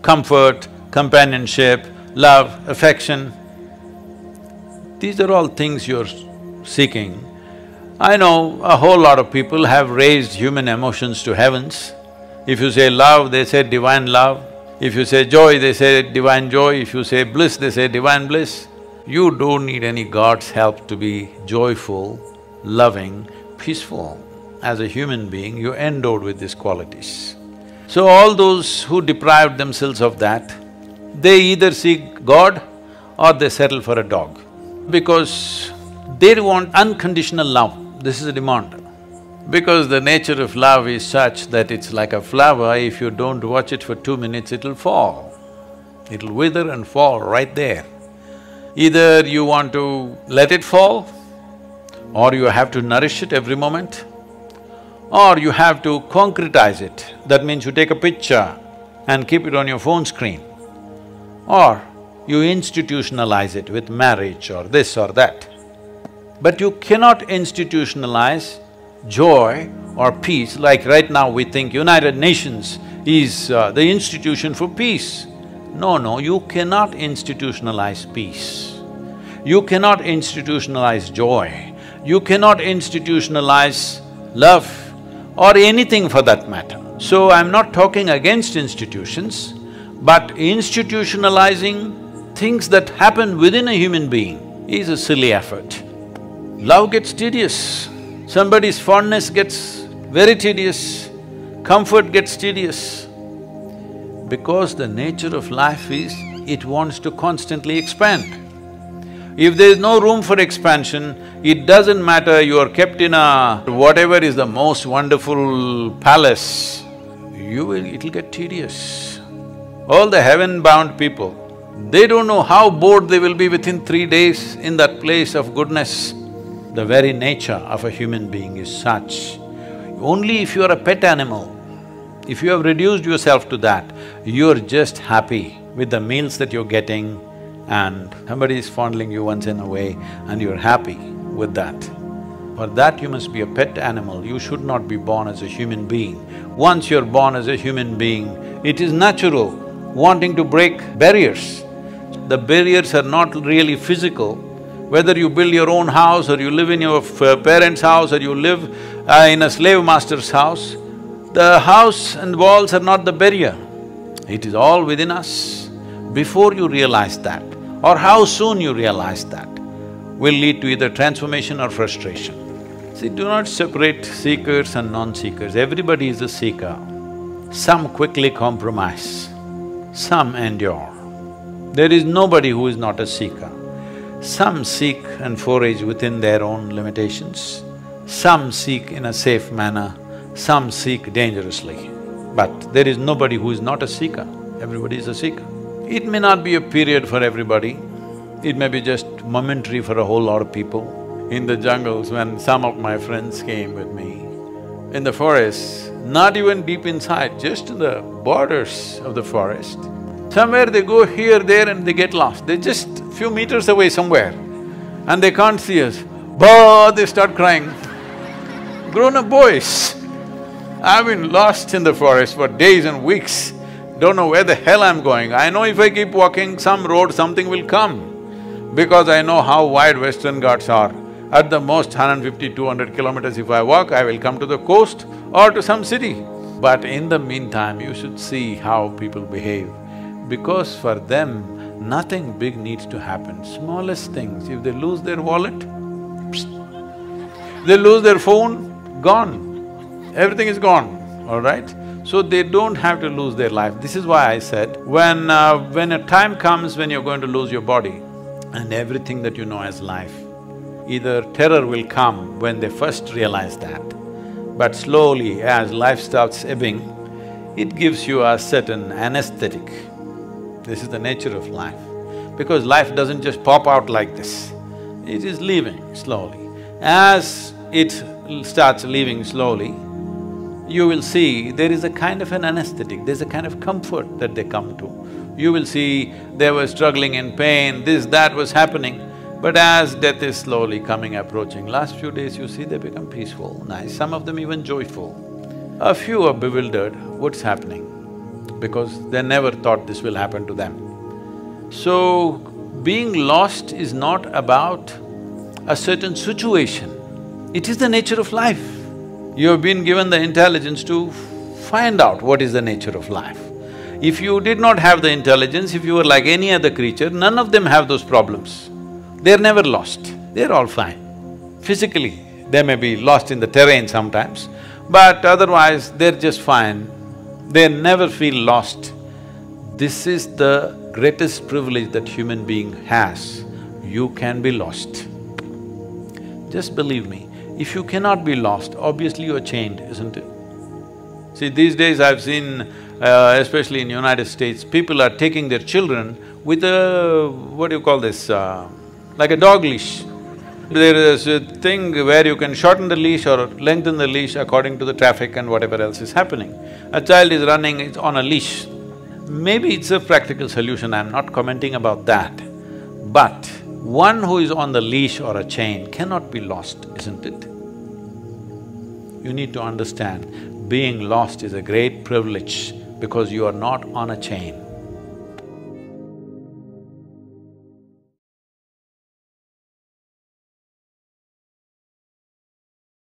comfort, companionship, love, affection. These are all things you're seeking. I know a whole lot of people have raised human emotions to heavens. If you say love, they say divine love. If you say joy, they say divine joy. If you say bliss, they say divine bliss. You don't need any God's help to be joyful, loving, peaceful. As a human being, you're endowed with these qualities. So all those who deprived themselves of that, they either seek God or they settle for a dog. Because they want unconditional love, this is a demand. Because the nature of love is such that it's like a flower, if you don't watch it for 2 minutes, it'll fall. It'll wither and fall right there. Either you want to let it fall, or you have to nourish it every moment, or you have to concretize it. That means you take a picture and keep it on your phone screen, or you institutionalize it with marriage or this or that. But you cannot institutionalize joy or peace, like right now we think United Nations is the institution for peace. No, you cannot institutionalize peace. You cannot institutionalize joy. You cannot institutionalize love or anything for that matter. So I'm not talking against institutions, but institutionalizing things that happen within a human being is a silly effort. Love gets tedious, somebody's fondness gets very tedious, comfort gets tedious. Because the nature of life is, it wants to constantly expand. If there is no room for expansion, it doesn't matter you are kept in a… whatever is the most wonderful palace, it'll get tedious. All the heaven-bound people, they don't know how bored they will be within 3 days in that place of goodness. The very nature of a human being is such. Only if you are a pet animal, if you have reduced yourself to that, you're just happy with the meals that you're getting and somebody is fondling you once in a way and you're happy with that. For that you must be a pet animal, you should not be born as a human being. Once you're born as a human being, it is natural wanting to break barriers. The barriers are not really physical. Whether you build your own house or you live in your parents' house or you live in a slave master's house, the house and walls are not the barrier. It is all within us. Before you realize that, or how soon you realize that, will lead to either transformation or frustration. See, do not separate seekers and non-seekers. Everybody is a seeker. Some quickly compromise, some endure. There is nobody who is not a seeker. Some seek and forage within their own limitations, some seek in a safe manner, some seek dangerously. But there is nobody who is not a seeker, everybody is a seeker. It may not be a period for everybody, it may be just momentary for a whole lot of people. In the jungles, when some of my friends came with me, in the forest, not even deep inside, just in the borders of the forest, somewhere they go here, there and they get lost. They're just few meters away somewhere and they can't see us. Bah! They start crying. Grown-up boys. I've been lost in the forest for days and weeks, don't know where the hell I'm going. I know if I keep walking some road, something will come. Because I know how wide Western Ghats are. At the most 150, 200 kilometers if I walk, I will come to the coast or to some city. But in the meantime, you should see how people behave. Because for them, nothing big needs to happen. Smallest things, if they lose their wallet, they lose their phone, gone. Everything is gone, all right? So they don't have to lose their life. This is why I said, when a time comes when you're going to lose your body and everything that you know as life, either terror will come when they first realize that, but slowly as life starts ebbing, it gives you a certain anesthetic. This is the nature of life. Because life doesn't just pop out like this, it is leaving slowly. As it starts leaving slowly, you will see there is a kind of an anesthetic, there's a kind of comfort that they come to. You will see they were struggling in pain, this, that was happening, but as death is slowly coming, approaching, last few days you see they become peaceful, nice, some of them even joyful. A few are bewildered, what's happening? because they never thought this will happen to them. So, being lost is not about a certain situation, it is the nature of life. You have been given the intelligence to find out what is the nature of life. If you did not have the intelligence, if you were like any other creature, none of them have those problems. They're never lost, they're all fine. Physically, they may be lost in the terrain sometimes, but otherwise they're just fine. They never feel lost. This is the greatest privilege that human being has. You can be lost. Just believe me, if you cannot be lost, obviously you're chained, isn't it? See, these days I've seen, especially in United States, people are taking their children with a… what do you call this, like a dog leash. There is a thing where you can shorten the leash or lengthen the leash according to the traffic and whatever else is happening. A child is running, it's on a leash. Maybe it's a practical solution, I'm not commenting about that. But one who is on the leash or a chain cannot be lost, isn't it? You need to understand, being lost is a great privilege because you are not on a chain.